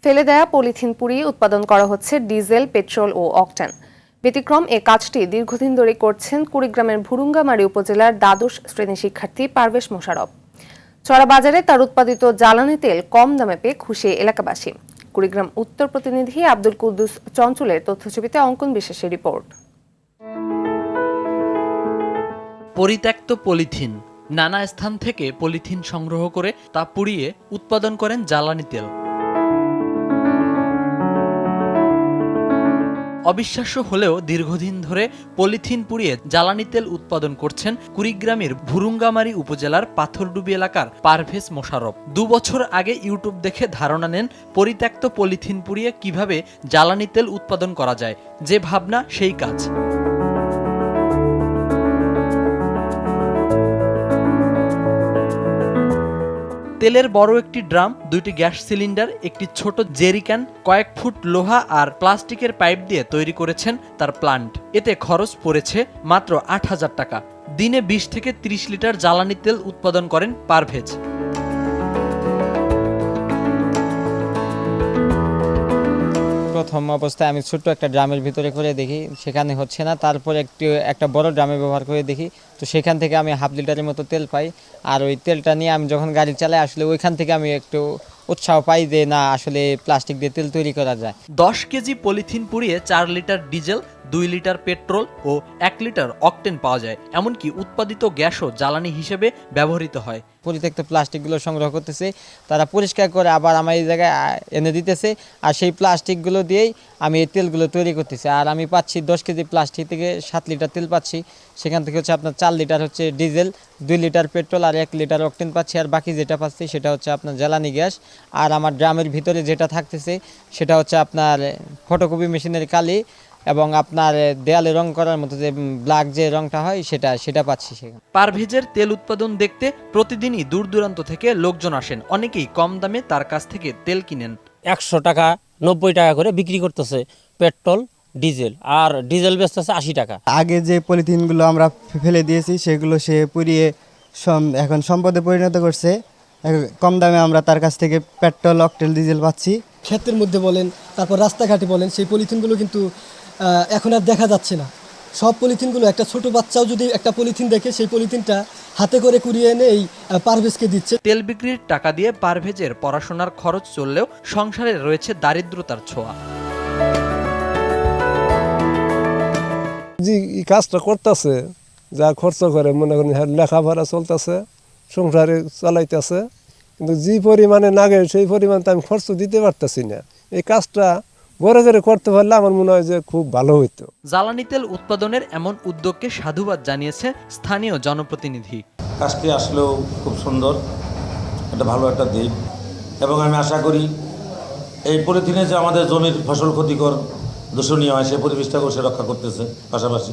ফেলে দেয়া পলিথিন পুড়িয়ে উৎপাদন করা হচ্ছে ডিজেল, পেট্রোল ও অকটেন। ব্যতিক্রম এ কাজটি দীর্ঘদিন ধরে করছেন কুড়িগ্রামের ভুরুঙ্গামারী উপজেলার দ্বাদশ শ্রেণী শিক্ষার্থী পারভেজ মোশাররফ। চড়া বাজারে তার উৎপাদিত জ্বালানি তেল কম দামে পেয়ে খুশি এলাকাবাসী। কুড়িগ্রাম উত্তর প্রতিনিধি আব্দুল কুদ্দুস চঞ্চলের তথ্যছবিতে অঙ্কন বিশ্বাসের রিপোর্ট। পরিত্যক্ত পলিথিন। নানা স্থান থেকে পলিথিন সংগ্রহ করে তা পুড়িয়ে উৎপাদন করেন জ্বালানি তেল। অবিশ্বাস্য হলেও দীর্ঘদিন ধরে পলিথিন পুড়িয়ে জ্বালানি তেল উৎপাদন করছেন কুড়িগ্রামের ভুরুঙ্গামারী উপজেলার পাথরডুবি এলাকার পারভেজ মোশাররফ। 2 বছর আগে ইউটিউব দেখে ধারণা নেন পরিত্যক্ত পলিথিন পুড়িয়ে কিভাবে জ্বালানি তেল উৎপাদন করা যায়। যে ভাবনা সেই কাজ। তেলের বড় একটি ড্রাম, 2টি গ্যাস সিলিন্ডার, একটি ছোট জেরিক্যান, কয়েক ফুট লোহা আর প্লাস্টিকের পাইপ দিয়ে তৈরি করেছেন তার প্লান্ট। এতে খরচ পড়েছে মাত্র 8,000 টাকা। দিনে 20 থেকে 30 লিটার জ্বালানি তেল উৎপাদন করেন পারভেজ। প্রথম অবস্থায় আমি ছোট্ট একটা ড্রামের ভিতরে করে দেখি, সেখানে হচ্ছে না। তারপরে একটা বড় ড্রামে ব্যবহার করে দেখি, তো সেখান থেকে আমি 1/2 লিটারের মতো তেল পাই। আর ওই তেলটা নিয়ে আমি যখন গাড়ি চালাই, আসলে ওইখান থেকে আমি একটু উৎসাহ পাই যে না, আসলে প্লাস্টিক দিয়ে তেল তৈরি করা যায়। 10 কেজি পলিথিন পুড়িয়ে 4 লিটার ডিজেল, 2 লিটার পেট্রোল ও 1 লিটার অকটেন পাওয়া যায়। এমনকি উৎপাদিত গ্যাসও জ্বালানি হিসেবে ব্যবহৃত হয়। পরিত্যক্ত প্লাস্টিকগুলো সংগ্রহ করতেছে, তারা পরিষ্কার করে আবার আমার এই জায়গায় এনে দিতেছে, আর সেই প্লাস্টিকগুলো দিয়েই আমি এই তেলগুলো তৈরি করতেছি। আর আমি পাচ্ছি 10 কেজি প্লাস্টিক থেকে 7 লিটার তেল পাচ্ছি। সেখান থেকে হচ্ছে আপনার 4 লিটার হচ্ছে ডিজেল, 2 লিটার পেট্রোল আর 1 লিটার অকটেন পাচ্ছি। আর বাকি যেটা পাচ্ছি সেটা হচ্ছে আপনার জ্বালানি গ্যাস। আর আমার ড্রামের ভিতরে যেটা থাকতেছে সেটা হচ্ছে আপনার ফটোকপি মেশিনের কালি এবং আপনার দেয়ালে রং করার মতো যে ব্ল্যাক যে রংটা হয় সেটা পাচ্ছি সেখানে। পারভেজের তেল উৎপাদন দেখতে প্রতিদিনই দূর দূরান্ত থেকে লোকজন আসেন। অনেকেই কম দামে তার কাছ থেকে তেল কিনেন। 100 টাকা 90 টাকা করে বিক্রি করতেছে পেট্রোল, ডিজেল। আর ডিজেল বেচতেছে 80 টাকা। আগে যে পলিথিনগুলো আমরা ফেলে দিয়েছি সেগুলো সে পুড়িয়ে এখন সম্পদে পরিণত করছে। কম দামে আমরা তার কাছ থেকে পেট্রোল, অকটেন, ডিজেল পাচ্ছি। ক্ষেতের মধ্যে বলেন, তারপর রাস্তাঘাটে বলেন, সেই পলিথিনগুলো কিন্তু এখন আর দেখা যাচ্ছে না। সব পলিথিনগুলো, একটা ছোট বাচ্চাও যদি একটা পলিথিন দেখে, সেই পলিথিনটা হাতে করে কুড়িয়ে এনে এই পারভেজকে দিচ্ছে। তেল বিক্রির টাকা দিয়ে পারভেজের পড়াশোনার খরচ চললেও সংসারে রয়েছে দারিদ্রতার ছোঁয়া। যে কাজটা করতেছে, যা খরচ করে মনে করেন লেখাপড়া চলতেছে, সংসারে চালাইতেছে, কিন্তু যে পরিমাণে লাগে সেই পরিমাণ তো আমি খরচ দিতে পারতেছি না। এই কাজটা ঘরে ঘরে করতে পারলে আমার মনে হয় যে খুব ভালো হইতো। জ্বালানি তেল উৎপাদনের এমন উদ্যোগকে সাধুবাদ জানিয়েছে স্থানীয় জনপ্রতিনিধি। কাজটি আসলেও খুব সুন্দর, এটা ভালো একটা দিক, এবং আমি আশা করি এই পলিথিনে যে আমাদের জমির ফসল ক্ষতিকর দূষণীয় হয় সেই পরিবেশটাকেও সে রক্ষা করতেছে পাশাপাশি।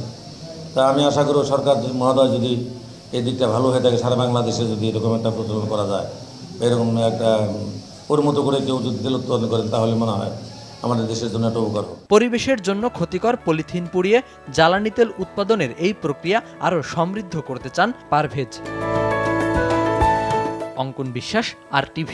তা আমি আশা করি সরকার মহোদয় যদি এই দিকটা ভালো হয়ে থাকে, সারা বাংলাদেশে যদি এরকম একটা প্রচলন করা যায়, এরকম একটা ওর মতো করে কেউ যদি তেল উৎপাদন করেন, তাহলে মনে হয় আমাদের দেশের জন্য একটা উপকার হবে। পরিবেশের জন্য ক্ষতিকর পলিথিন পুড়িয়ে জ্বালানি তেল উৎপাদনের এই প্রক্রিয়া আরও সমৃদ্ধ করতে চান পারভেজ। অঙ্কন বিশ্বাস, RTV।